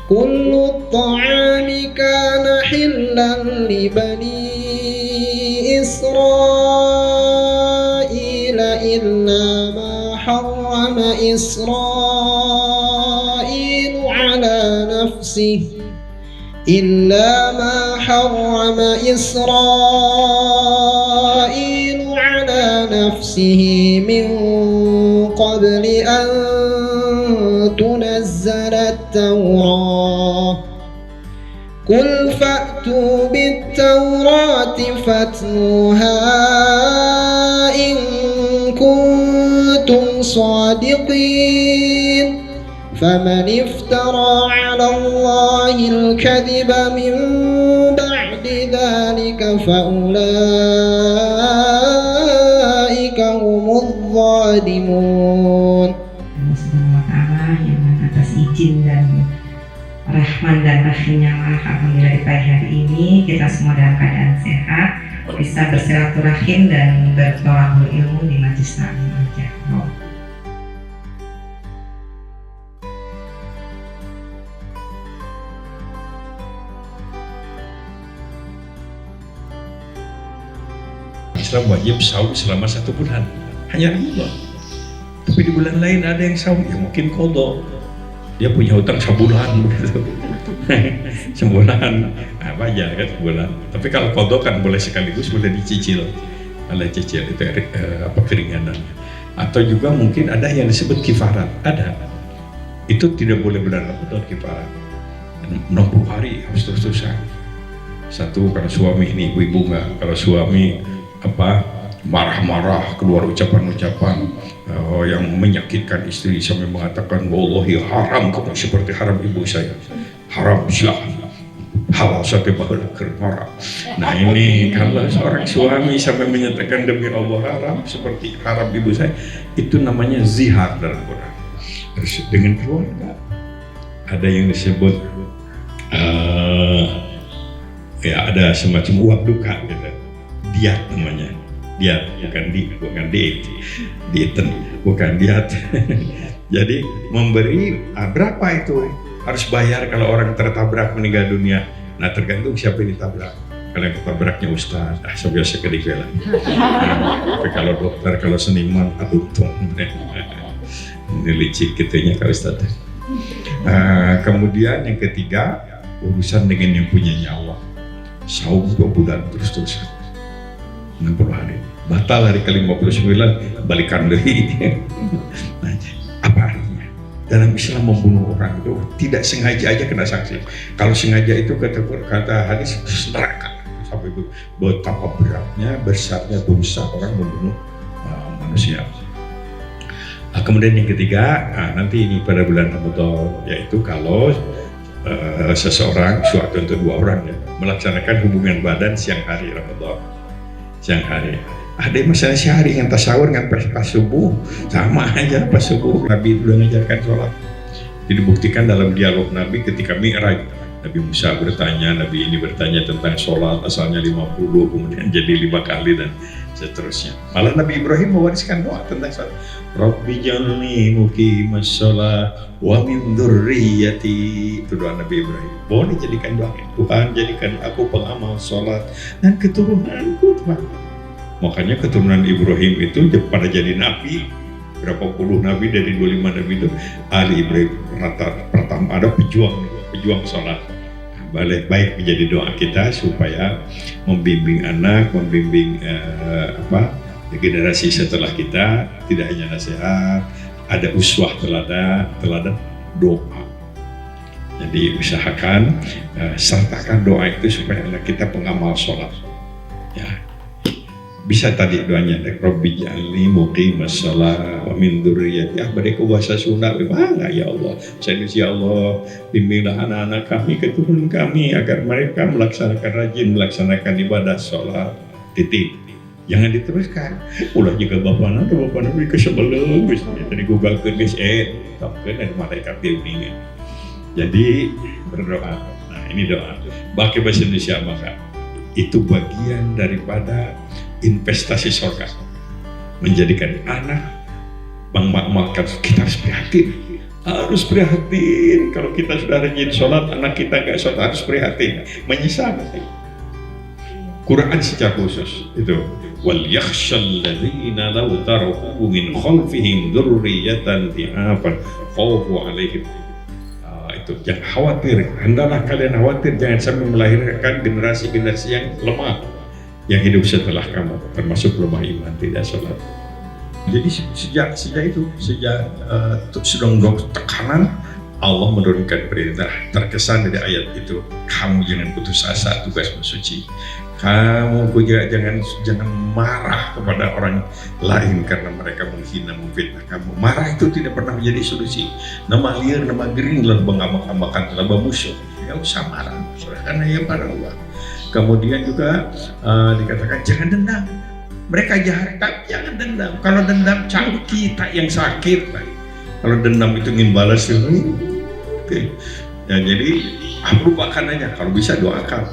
كل الطعام كان حلا لبني إسرائيل إلا ما حرم إسرائيل على نفسه من قبل أن تنزل التوراة قل فأتوا بالتوراة فاتلوها إن كنتم صادقين فمن افترى على الله الكذب من بعد ذلك فأولئك هم الظالمون. Allah Subhanahu wa Ta'ala yang atas izin dan Rahman dan Rahimnya lah, alhamdulillah di pagi hari ini kita semua dalam keadaan sehat, bisa bersilaturahim dan bertolakul ilmu di Majelis Taklim Al-Jahroh. Islam wajib saum selama 1 bulan, hanya Ramadan. Tapi di bulan lain ada yang saum, ya mungkin qadha. Dia punya hutang sebulan begitu. Sebulan, apa aja kan sebulan. Tapi kalau qadha kan boleh sekaligus, boleh dicicil. Kalau cicil itu keringanan. Atau juga mungkin ada yang disebut kifarat, ada. Itu tidak boleh bulan Ramadan kifarat. 60 hari harus terus-terusan. Satu, kalau suami ini ibu-ibu enggak, kalau suami marah-marah keluar ucapan-ucapan yang menyakitkan istri sampai mengatakan wallahi haram kamu seperti haram ibu saya, haram silahkan halal sate bahala marah. Nah ini kalau seorang suami sampai menyatakan demi Allah haram seperti haram ibu saya, itu namanya zihar dalam Quran. Terus dengan keluarga ada yang disebut ya ada semacam uap duka gitu. Diat namanya, diat bukan dieten, bukan diat. Jadi memberi berapa itu harus bayar kalau orang tertabrak meninggal dunia. Nah tergantung siapa yang ditabrak. Kalau yang ketabraknya ustaz, biasa kedikela. Tapi kalau dokter, kalau seniman, untung. Ini licik kitanya kalau ustaz. Kemudian yang ketiga, urusan dengan yang punya nyawa. Saum 2 bulan terus-terusan. 60 hari batal hari ke-59 balikan dari. Nah, apa artinya? Dalam Islam membunuh orang itu tidak sengaja aja kena sanksi. Kalau sengaja itu kata hadis neraka sampai betapa beratnya besarnya dosa orang membunuh manusia. Kemudian yang ketiga, nanti ini pada bulan Ramadan, yaitu kalau seseorang, suatu untuk 2 orang ya, melaksanakan hubungan badan siang hari Ramadan. Siang hari. Ada yang misalnya sehari yang tasawur dengan pas subuh, sama aja pas subuh Nabi sudah mengajarkan sholat. Jadi dibuktikan dalam dialog Nabi ketika Mi'raj. Nabi Musa bertanya, Nabi ini bertanya tentang sholat, asalnya 50, kemudian jadi 5 kali dan seterusnya. Malah Nabi Ibrahim mewariskan doa tentang sholat. Rabbi jalni muqimas sholat wa min dzurriyyati. Itu doa Nabi Ibrahim. Boleh jadikan doa. Tuhan jadikan aku pengamal sholat dan keturunanku Tuhan. Makanya keturunan Ibrahim itu pada jadi nabi. Berapa puluh nabi dari 25 nabi itu ahli Ibrahim pertama ada pejuang sholat. Baik menjadi doa kita supaya membimbing anak, membimbing generasi setelah kita, tidak hanya nasihat, ada uswah teladan doa. Jadi usahakan sertakan doa itu supaya anak kita pengamal sholat. Ya. Bisa tadi doanya, Rabbi ja'alni muqimas shalah wa min dzurriyyati. Mereka puasa sunnah, bagaimana ya Allah? Saya ya Allah, bimbinglah anak-anak kami, keturunan kami agar mereka melaksanakan ibadah sholat. Titik. Jangan diteruskan. Ulah juga bapak nabi kesebelum, misalnya tadi Google guys, takkan ada malaikat bimbingan. Jadi berdoa. Nah ini doa. Pakai bahasa Indonesia maka itu bagian daripada investasi surga. Menjadikan anak mengamalkan, kita harus prihatin. Harus prihatin kalau kita sudah rajin sholat, anak kita nggak sholat, harus prihatin, menyesal. Quran secara khusus itu wal yakhshal ladzina law taraku min khalfihim dzurriyyatan dhi'afan khawfu 'alaihim. Itu jangan khawatir, hendaklah kalian khawatir jangan sampai melahirkan generasi-generasi yang lemah yang hidup setelah kamu, termasuk lemah iman, tidak sholat. Jadi sejak sedang tekanan, Allah menurunkan perintah. Terkesan dari ayat itu, kamu jangan putus asa tugas mensuci. Kamu juga jangan marah kepada orang lain karena mereka menghina, memfitnah kamu. Marah itu tidak pernah menjadi solusi. Nama liar, nama gering, lalu mengamak-amakan, lalu musuh. Tidak usah marah, serahkan hanya pada Allah. Kemudian juga dikatakan jangan dendam. Mereka jahat, tapi jangan dendam. Kalau dendam, canggung kita yang sakit. Kalau dendam itu ingin balas itu, ya, jadi lupakan aja. Kalau bisa doakan.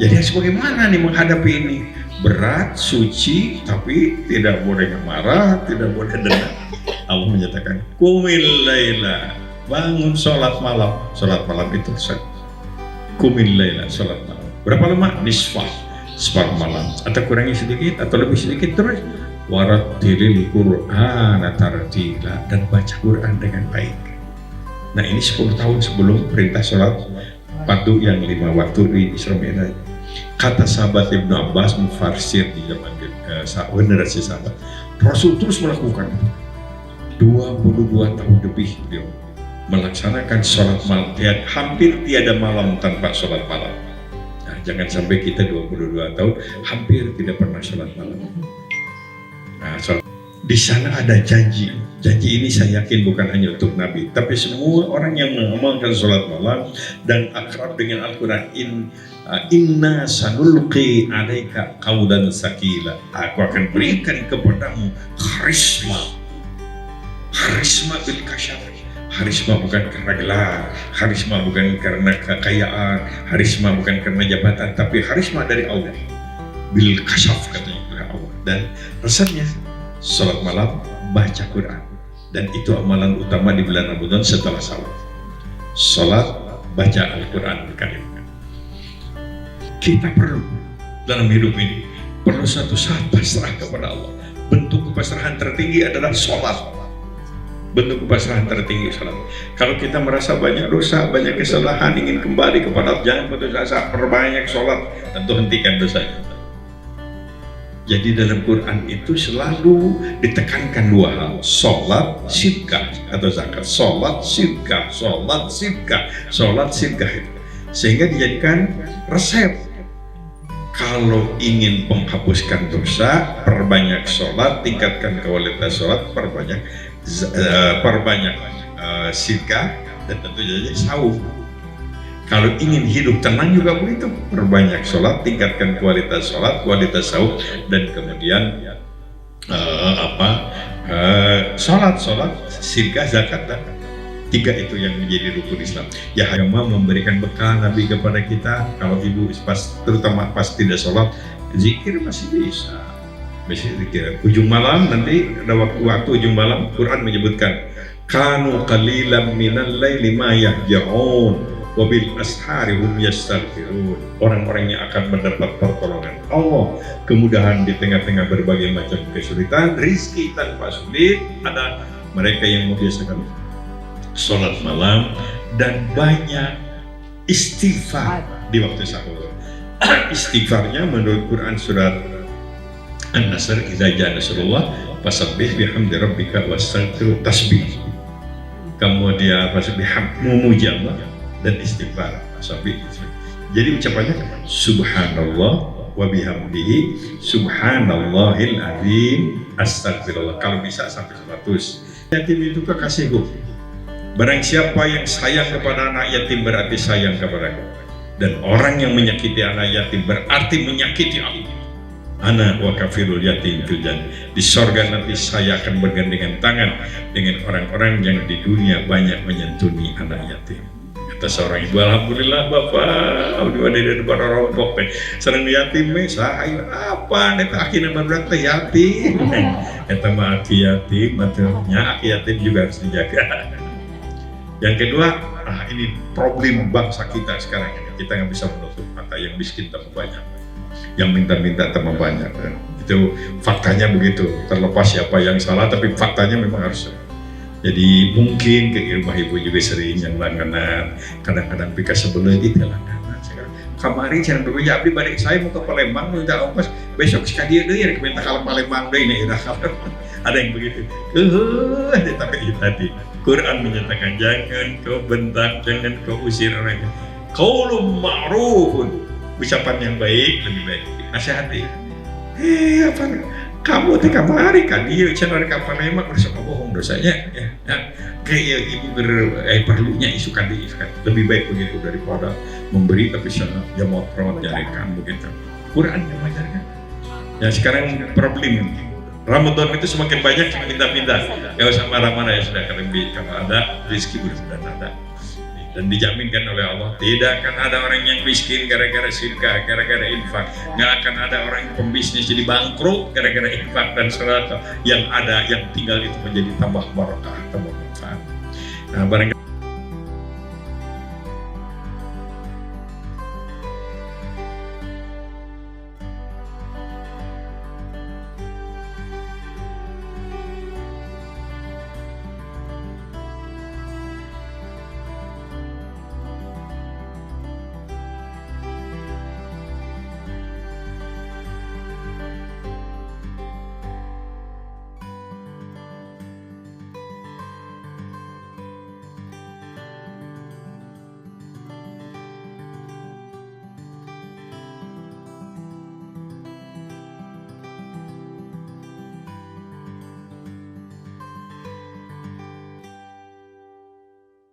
Jadi bagaimana nih menghadapi ini? Berat, suci, tapi tidak boleh marah, tidak boleh dendam. Allah menyatakan, qumil laila, bangun sholat malam. Sholat malam itu qumil laila, sholat malam. Berapa lama? Nisfah, separuh malam. Atau kurangi sedikit, atau lebih sedikit terus. Warattilil Qur'ana tartila, dan baca Quran dengan baik. Nah ini 10 tahun sebelum perintah sholat fardu yang 5 waktu di Isra Mi'raj. Kata sahabat Ibnu Abbas mufassir di zaman generasi sahabat, Rasul terus melakukan 22 tahun lebih beliau melaksanakan sholat malam, hampir tiada malam tanpa sholat malam. Nah, jangan sampai kita 22 tahun hampir tidak pernah sholat malam. Nah, di sana ada janji. Janji ini saya yakin bukan hanya untuk Nabi, tapi semua orang yang mengamalkan sholat malam dan akrab dengan Al-Quran. Inna sanulqi alaika qawlan sakila. Aku akan berikan kepadamu harisma. Harisma bil kasyaf. Harisma bukan karena gelar, harisma bukan karena kekayaan, harisma bukan karena jabatan, tapi harisma dari Allah. Bil kasyaf katanya oleh Allah. Dan rasanya sholat malam baca Quran, dan itu amalan utama di bulan Ramadan setelah salat. Sholat baca Al-Quran Karim. Kita perlu dalam hidup ini perlu satu saat pasrah kepada Allah. Bentuk kepasrahan tertinggi adalah sholat. Bentuk kepasrahan tertinggi sholat. Kalau kita merasa banyak dosa, banyak kesalahan, ingin kembali kepada Allah, jangan putus asa, perbanyak sholat, tentu hentikan dosanya. Jadi dalam Quran itu selalu ditekankan 2 hal, sholat, sidqah atau zakat. Sholat, sidqah, sholat, sidqah, sholat, sidqah itu. Sehingga dijadikan resep. Kalau ingin menghapuskan dosa, perbanyak sholat, tingkatkan kualitas sholat, perbanyak sidqah, dan tentu saja saum. Kalau ingin hidup tenang juga begitu, perbanyak sholat, tingkatkan kualitas sholat, kualitas saum, dan kemudian sholat, sidqah, zakat, dan 3 itu yang menjadi rukun Islam. Ya, agama memberikan bekal Nabi kepada kita. Kalau ibu terutama pas tidak sholat, zikir masih bisa. Masih zikir. Ujung malam nanti ada waktu ujung malam, Quran menyebutkan kanu qalilan minal laili ma yahja'un wa bil ashari hum yastaghfirun. Orang-orang yang akan mendapat pertolongan Allah, kemudahan di tengah-tengah berbagai macam kesulitan, rizki tanpa sulit, ada mereka yang membiasakan sholat malam dan banyak istighfar di waktu sahur. Istighfarnya menurut Quran surat An-Nasr, idza jaa nasrullah fasabbih bihamdi rabbika wastaghfir, tasbih. Kemudian fasabbih mujabah dan istighfar. Jadi ucapannya subhanallah wa bihamdihi subhanallahil azim astagfirullah. Kalau bisa sampai 100. Yatim itu kekasihku. Barang siapa yang sayang kepada anak yatim berarti sayang kepadaku, dan orang yang menyakiti anak yatim berarti menyakiti aku. Ana wa kafirul yatim fil jannah. Di sorga nanti saya akan bergandengan tangan dengan orang-orang yang di dunia banyak menyantuni anak yatim. Kata seorang ibu, alhamdulillah bapak, udah ada depan orang tua, senang yatim, saya apa? Neta akhirnya berarti yatim. Eta mah aki yatim, maksudnya aki yatim juga harus dijaga. Yang kedua, ini problem bangsa kita sekarang ini. Kita nggak bisa menutup mata, yang miskin tambah banyak, yang minta-minta tambah banyak. Itu faktanya begitu. Terlepas siapa yang salah, tapi faktanya memang harus. Jadi mungkin ke rumah ibu juga sering yang langganan, kadang-kadang pika sebelah itu langganan. Kemarin jangan berbeda, abdi balik saya mau ke Palembang, minta ongkos, besok sekali dia ya minta kalau Palembang deh ini ada yang begitu. Tapi tadi Quran menyatakan jangan kau bentak, jangan kau usir orang. Qaulun ma'rufun, ucapan yang baik lebih baik. Nasihati. Apa? Kamu teh kamari kan dia channel kapal lemak bersama bohong dosanya ya. Kayak ibu perlunya isukan diisukan. Lebih baik begitu daripada memberi tapi ya mau nyarikan begitu. Quran yang mengajarkan. Ya sekarang problem Ramadan itu semakin banyak yang minta-minta. Gak usah marah-marah ya sudah, kalau ada rezeki sudah ada. Dan dijaminkan oleh Allah, tidak akan ada orang yang miskin gara-gara sedekah, gara-gara infak. Nggak akan ada orang yang pembisnis jadi bangkrut gara-gara infak dan sedekah. Yang ada, yang tinggal itu menjadi tambah barokah, tambah manfaat. Nah, barangkali